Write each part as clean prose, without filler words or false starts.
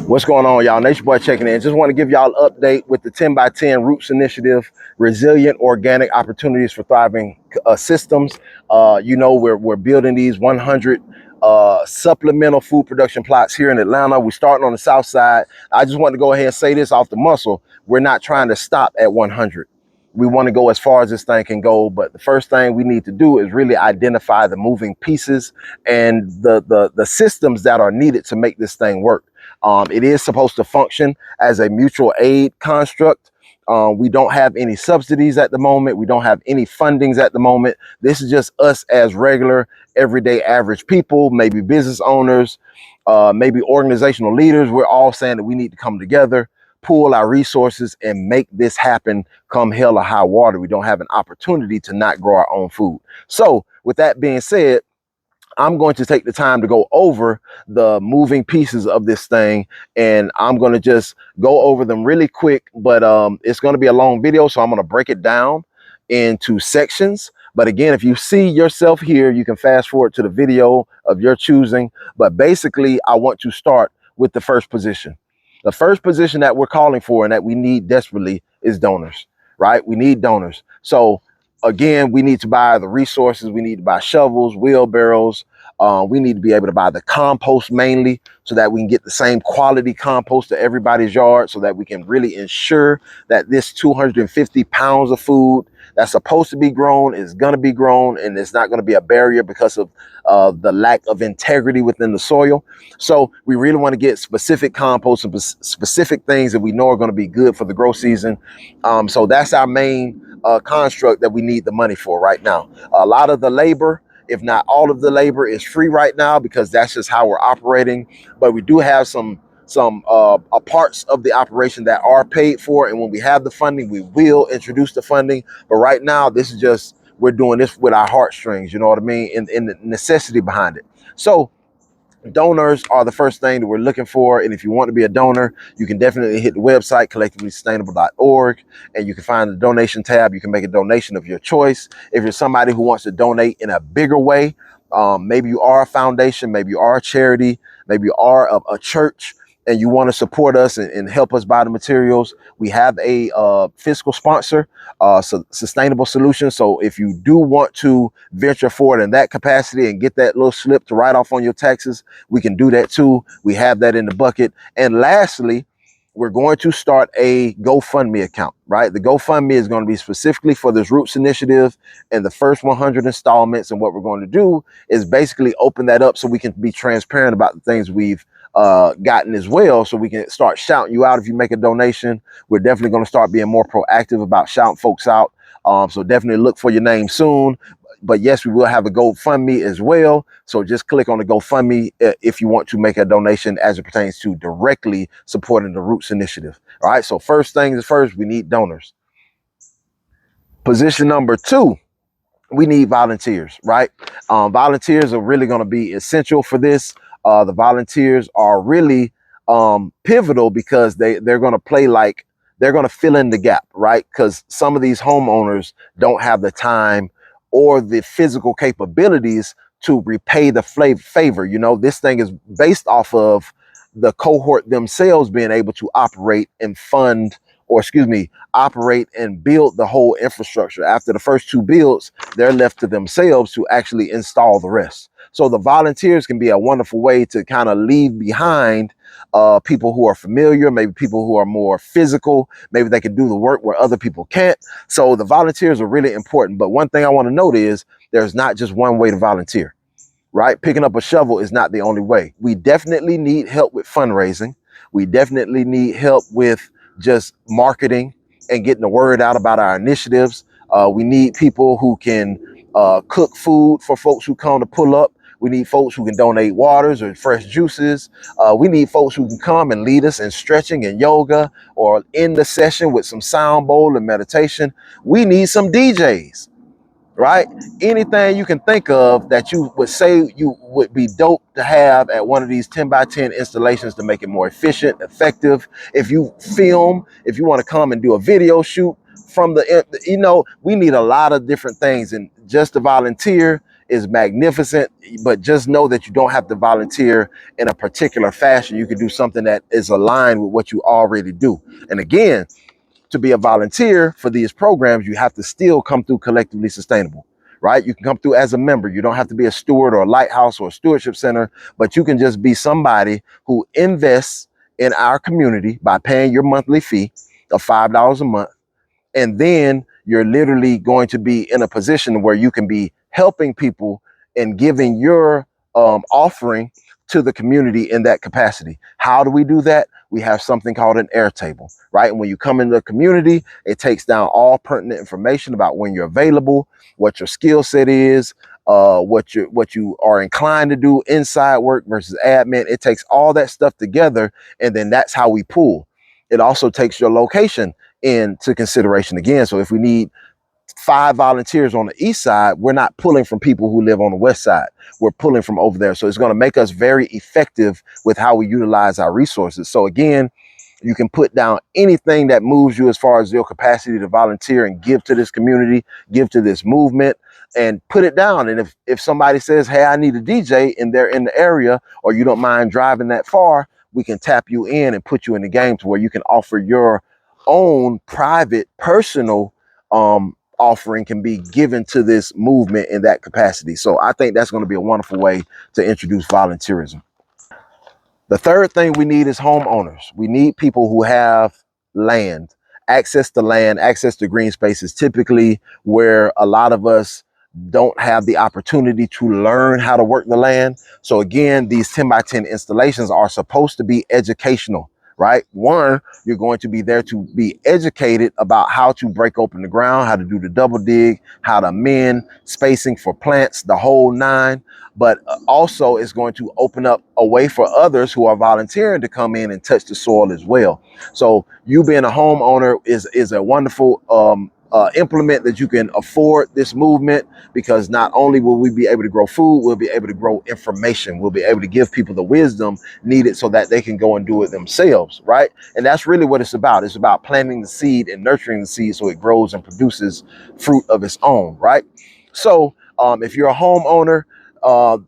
What's going on, y'all? Nature Boy checking in. Just want to give y'all an update with the 10 by 10 Roots Initiative, resilient organic opportunities for thriving systems. We're building these 100 supplemental food production plots here in Atlanta. We're starting on the south side. I just want to go ahead and say this off the muscle. We're not trying to stop at 100. We want to go as far as this thing can go, but the first thing we need to do is really identify the moving pieces and the systems that are needed to make this thing work. It is supposed to function as a mutual aid construct. We don't have any subsidies at the moment. We don't have any fundings at the moment. This is just us as regular, everyday, average people, maybe business owners, maybe organizational leaders. We're all saying that we need to come together, pool our resources, and make this happen come hell or high water. We don't have an opportunity to not grow our own food. So with that being said, I'm going to take the time to go over the moving pieces of this thing, and I'm going to just go over them really quick, but it's going to be a long video, so I'm going to break it down into sections. But again, if you see yourself here, you can fast forward to the video of your choosing. But basically, I want to start with the first position. The first position that we're calling for and that we need desperately is donors, right? We need donors. So again, we need to buy the resources. We need to buy shovels, wheelbarrows. We need to be able to buy the compost mainly so that we can get the same quality compost to everybody's yard, so that we can really ensure that this 250 pounds of food that's supposed to be grown is going to be grown, and it's not going to be a barrier because of the lack of integrity within the soil. So we really want to get specific compost and specific things that we know are going to be good for the grow season. So that's our main construct that we need the money for right now. A lot of the labor, if not all of the labor, is free right now because that's just how we're operating. But we do have some parts of the operation that are paid for, and when we have the funding, we will introduce the funding. But right now, this is just, we're doing this with our heartstrings, you know what I mean, in the necessity behind it. So donors are the first thing that we're looking for. And if you want to be a donor, you can definitely hit the website collectivelysustainable.org, and you can find the donation tab. You can make a donation of your choice. If you're somebody who wants to donate in a bigger way, maybe you are a foundation, maybe you are a charity, maybe you are a church, and you want to support us and help us buy the materials, we have a fiscal sponsor, Sustainable Solutions. So if you do want to venture forward in that capacity and get that little slip to write off on your taxes, we can do that too. We have that in the bucket. And lastly, we're going to start a GoFundMe account, right? The GoFundMe is going to be specifically for this Roots initiative and the first 100 installments. And what we're going to do is basically open that up so we can be transparent about the things we've gotten as well, so we can start shouting you out if you make a donation. We're definitely going to start being more proactive about shouting folks out. So definitely look for your name soon. But yes, we will have a GoFundMe as well. So just click on the GoFundMe if you want to make a donation as it pertains to directly supporting the Roots initiative. All right. So first things first, we need donors. Position number 2, we need volunteers, right? Volunteers are really going to be essential for this. The volunteers are really pivotal because they're going to play like they're going to fill in the gap, right? Because some of these homeowners don't have the time or the physical capabilities to repay the favor. You know, this thing is based off of the cohort themselves being able to operate and fund, or excuse me, operate and build the whole infrastructure. After the first 2 builds, they're left to themselves to actually install the rest. So the volunteers can be a wonderful way to kind of leave behind people who are familiar, maybe people who are more physical, maybe they can do the work where other people can't. So the volunteers are really important. But one thing I want to note is there's not just one way to volunteer, right? Picking up a shovel is not the only way. We definitely need help with fundraising. We definitely need help with just marketing and getting the word out about our initiatives. We need people who can cook food for folks who come to pull up. We need folks who can donate waters or fresh juices. We need folks who can come and lead us in stretching and yoga, or end the session with some sound bowl and meditation. We need some DJs, right? Anything you can think of that you would say you would be dope to have at one of these 10 by 10 installations to make it more efficient, effective. If you film, if you want to come and do a video shoot from the, we need a lot of different things. And just to volunteer is magnificent, but just know that you don't have to volunteer in a particular fashion. You can do something that is aligned with what you already do. And again, to be a volunteer for these programs, you have to still come through Collectively Sustainable, right? You can come through as a member. You don't have to be a steward or a lighthouse or a stewardship center, but you can just be somebody who invests in our community by paying your monthly fee of $5 a month. And then you're literally going to be in a position where you can be helping people and giving your offering to the community in that capacity. How do we do that? We have something called an air table, right? And when you come into the community, it takes down all pertinent information about when you're available, what your skill set is, what you are inclined to do inside work versus admin. It takes all that stuff together, and then that's how we pull. It also takes your location into consideration again. So if we need 5 volunteers on the east side, we're not pulling from people who live on the west side. We're pulling from over there. So it's going to make us very effective with how we utilize our resources. So again, you can put down anything that moves you as far as your capacity to volunteer and give to this community, give to this movement, and put it down. And if somebody says, hey, I need a DJ, and they're in the area, or you don't mind driving that far, we can tap you in and put you in the game to where you can offer your own private, personal offering can be given to this movement in that capacity. So I think that's going to be a wonderful way to introduce volunteerism. The third thing we need is homeowners. We need people who have land, access to green spaces, typically where a lot of us don't have the opportunity to learn how to work the land. So again, these 10 by 10 installations are supposed to be educational, right? One, you're going to be there to be educated about how to break open the ground, how to do the double dig, how to mend, spacing for plants, the whole nine. But also it's going to open up a way for others who are volunteering to come in and touch the soil as well. So you being a homeowner is a wonderful implement that you can afford this movement, because not only will we be able to grow food, we'll be able to grow information. We'll be able to give people the wisdom needed so that they can go and do it themselves, right? And that's really what it's about. It's about planting the seed and nurturing the seed so it grows and produces fruit of its own, right? So if you're a homeowner,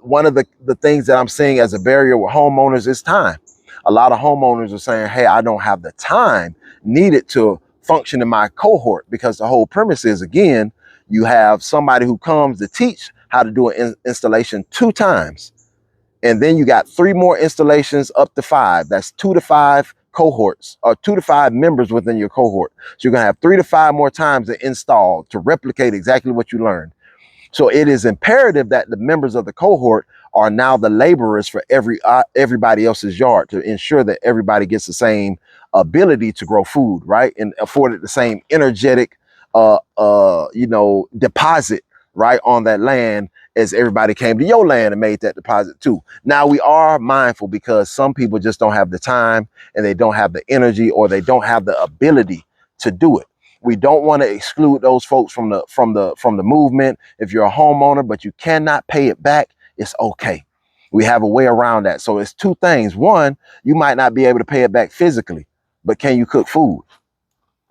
one of the things that I'm seeing as a barrier with homeowners is time. A lot of homeowners are saying, hey, I don't have the time needed to function in my cohort, because the whole premise is, again, you have somebody who comes to teach how to do an installation 2 times. And then you got 3 more installations up to 5. That's 2 to 5 cohorts, or 2 to 5 members within your cohort. So you're going to have 3 to 5 more times to install to replicate exactly what you learned. So it is imperative that the members of the cohort are now the laborers for everybody else's yard, to ensure that everybody gets the same ability to grow food, right? And afforded the same energetic, deposit, right, on that land as everybody came to your land and made that deposit too. Now we are mindful, because some people just don't have the time, and they don't have the energy, or they don't have the ability to do it. We don't want to exclude those folks from the movement. If you're a homeowner but you cannot pay it back, it's okay. We have a way around that. So it's 2 things. One, you might not be able to pay it back physically, but can you cook food?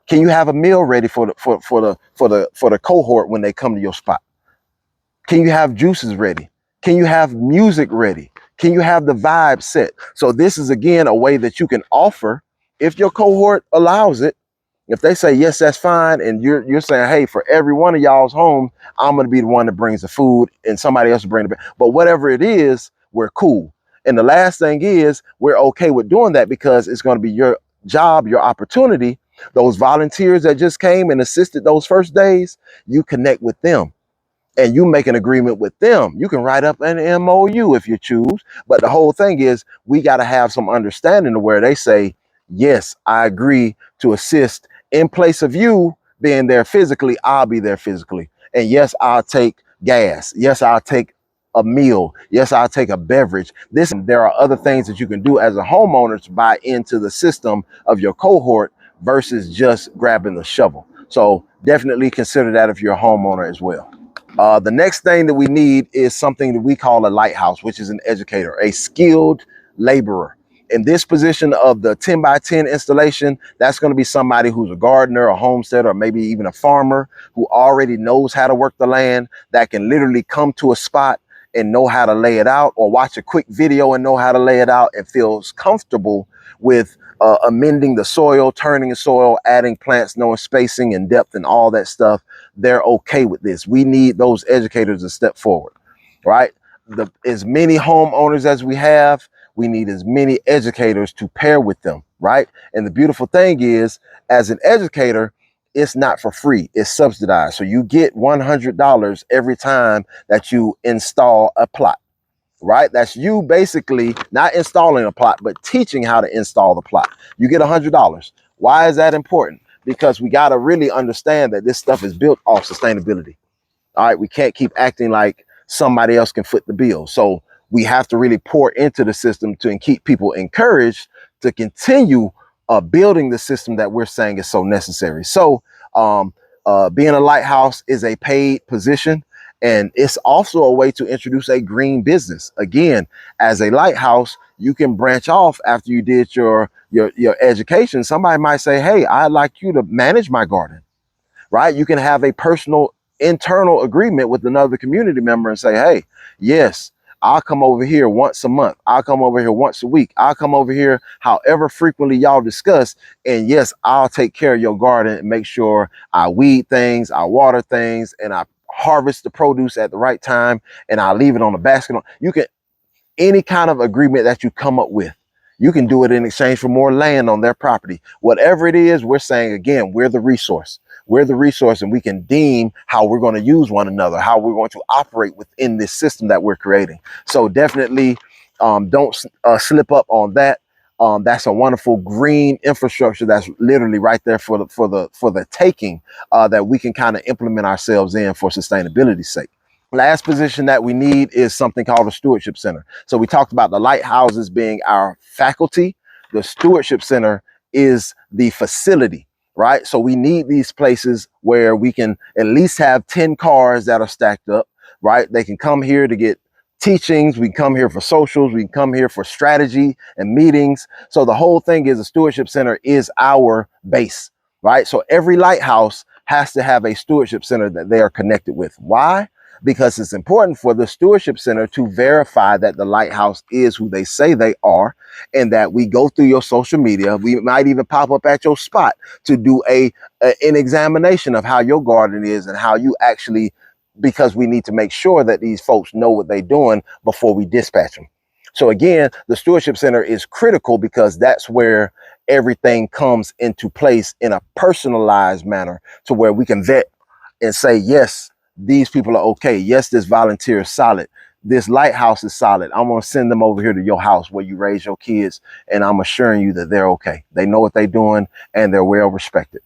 Can you have a meal ready for the cohort when they come to your spot? Can you have juices ready? Can you have music ready? Can you have the vibe set? So this is, again, a way that you can offer, if your cohort allows it. If they say yes, that's fine, and you're saying, hey, for every one of y'all's home, I'm going to be the one that brings the food, and somebody else will bring the. But whatever it is, we're cool. And the last thing is, we're okay with doing that, because it's going to be your job, your opportunity. Those volunteers that just came and assisted those first days, you connect with them, and you make an agreement with them. You can write up an MOU if you choose. But the whole thing is, we got to have some understanding of where they say, yes, I agree to assist. In place of you being there physically, I'll be there physically. And yes, I'll take gas. Yes, I'll take a meal. Yes, I'll take a beverage. There are other things that you can do as a homeowner to buy into the system of your cohort versus just grabbing the shovel. So definitely consider that if you're a homeowner as well. The next thing that we need is something that we call a lighthouse, which is an educator, a skilled laborer. In this position of the 10 by 10 installation, that's going to be somebody who's a gardener, a homesteader, or maybe even a farmer who already knows how to work the land, that can literally come to a spot and know how to lay it out, or watch a quick video and know how to lay it out, and feels comfortable with amending the soil, turning the soil, adding plants, knowing spacing and depth and all that stuff. They're okay with this. We need those educators to step forward, right? As many homeowners as we have, we need as many educators to pair with them, right? And the beautiful thing is, as an educator, it's not for free, it's subsidized. So you get $100 every time that you install a plot, right? That's you basically not installing a plot, but teaching how to install the plot. You get $100. Why is that important? Because we got to really understand that this stuff is built off sustainability. All right, we can't keep acting like somebody else can foot the bill. So we have to really pour into the system to keep people encouraged to continue building the system that we're saying is so necessary. So being a lighthouse is a paid position, and it's also a way to introduce a green business. Again, as a lighthouse, you can branch off after you did your education. Somebody might say, hey, I'd like you to manage my garden, right? You can have a personal internal agreement with another community member and say, hey, yes, I'll come over here once a month. I'll come over here once a week. I'll come over here however frequently y'all discuss. And yes, I'll take care of your garden and make sure I weed things, I water things, and I harvest the produce at the right time, and I leave it on the basket. You can, any kind of agreement that you come up with, you can do it in exchange for more land on their property. Whatever it is, we're saying, again, we're the resource. We're the resource, and we can deem how we're going to use one another, how we're going to operate within this system that we're creating. So definitely don't slip up on that. That's a wonderful green infrastructure that's literally right there for the taking, that we can kind of implement ourselves in for sustainability's sake. Last position that we need is something called a stewardship center. So we talked about the lighthouses being our faculty. The stewardship center is the facility, right? So we need these places where we can at least have 10 cars that are stacked up, right? They can come here to get teachings. We can come here for socials. We can come here for strategy and meetings. So the whole thing is, a stewardship center is our base, right? So every lighthouse has to have a stewardship center that they are connected with. Why? Because it's important for the stewardship center to verify that the lighthouse is who they say they are, and that we go through your social media. We might even pop up at your spot to do an examination of how your garden is and how you actually, because we need to make sure that these folks know what they're doing before we dispatch them. So again, the stewardship center is critical because that's where everything comes into place in a personalized manner, to where we can vet and say, yes, these people are okay. Yes, this volunteer is solid. This lighthouse is solid. I'm going to send them over here to your house where you raise your kids, and I'm assuring you that they're okay. They know what they're doing, and they're well respected.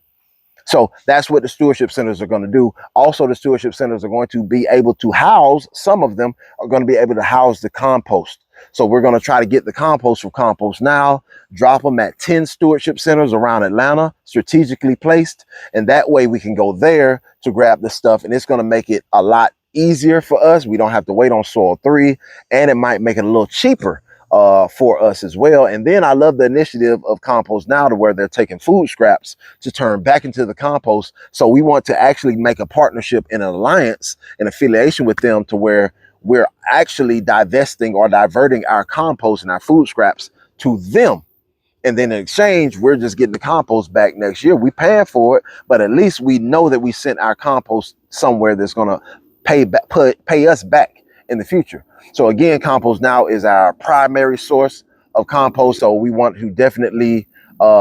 So that's what the stewardship centers are going to do. Also, the stewardship centers are going to be able to house, some of them are going to be able to house the compost. So we're going to try to get the compost from Compost Now, drop them at 10 stewardship centers around Atlanta, strategically placed. And that way we can go there to grab the stuff. And it's going to make it a lot easier for us. We don't have to wait on Soil 3, and it might make it a little cheaper for us as well. And then I love the initiative of Compost Now, to where they're taking food scraps to turn back into the compost. So we want to actually make a partnership and an alliance and affiliation with them, to where we're actually divesting or diverting our compost and our food scraps to them. And then in exchange, we're just getting the compost back next year. We paying for it, but at least we know that we sent our compost somewhere that's going to pay us back in the future. So again, Compost Now is our primary source of compost. So we want to definitely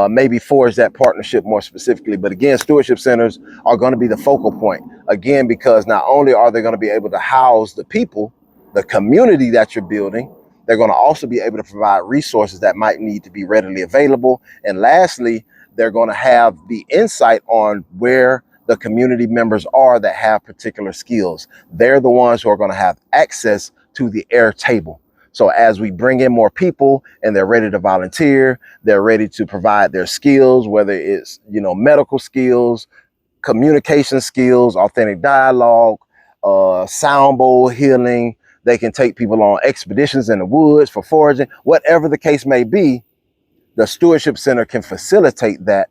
maybe forge that partnership more specifically. But again, stewardship centers are going to be the focal point, again, because not only are they going to be able to house the people, the community that you're building, they're going to also be able to provide resources that might need to be readily available. And lastly, they're going to have the insight on where the community members are that have particular skills. They're the ones who are going to have access to the air table. So as we bring in more people and they're ready to volunteer, they're ready to provide their skills, whether it's, medical skills, communication skills, authentic dialogue, sound bowl healing. They can take people on expeditions in the woods for foraging, whatever the case may be. The stewardship center can facilitate that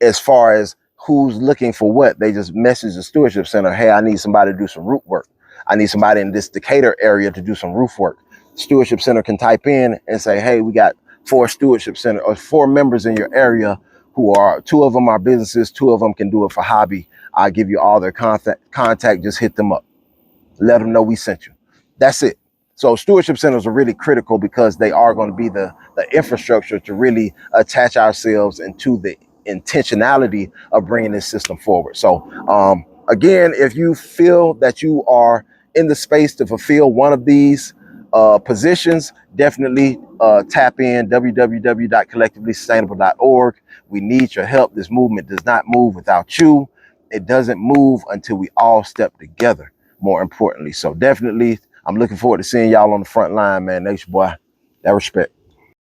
as far as who's looking for what. They just message the stewardship center, hey, I need somebody to do some root work. I need somebody in this Decatur area to do some roof work. Stewardship center can type in and say, hey, we got 4 stewardship center or 4 members in your area who are, 2 of them are businesses, 2 of them can do it for hobby. I'll give you all their contact, just hit them up. Let them know we sent you. That's it. So stewardship centers are really critical because they are going to be the infrastructure to really attach ourselves into the intentionality of bringing this system forward. So again, if you feel that you are in the space to fulfill one of these positions, definitely tap in www.collectivelysustainable.org. We need your help. This movement does not move without you. It doesn't move until we all step together, more importantly. So definitely, I'm looking forward to seeing y'all on the front line, man. Nation boy, that respect.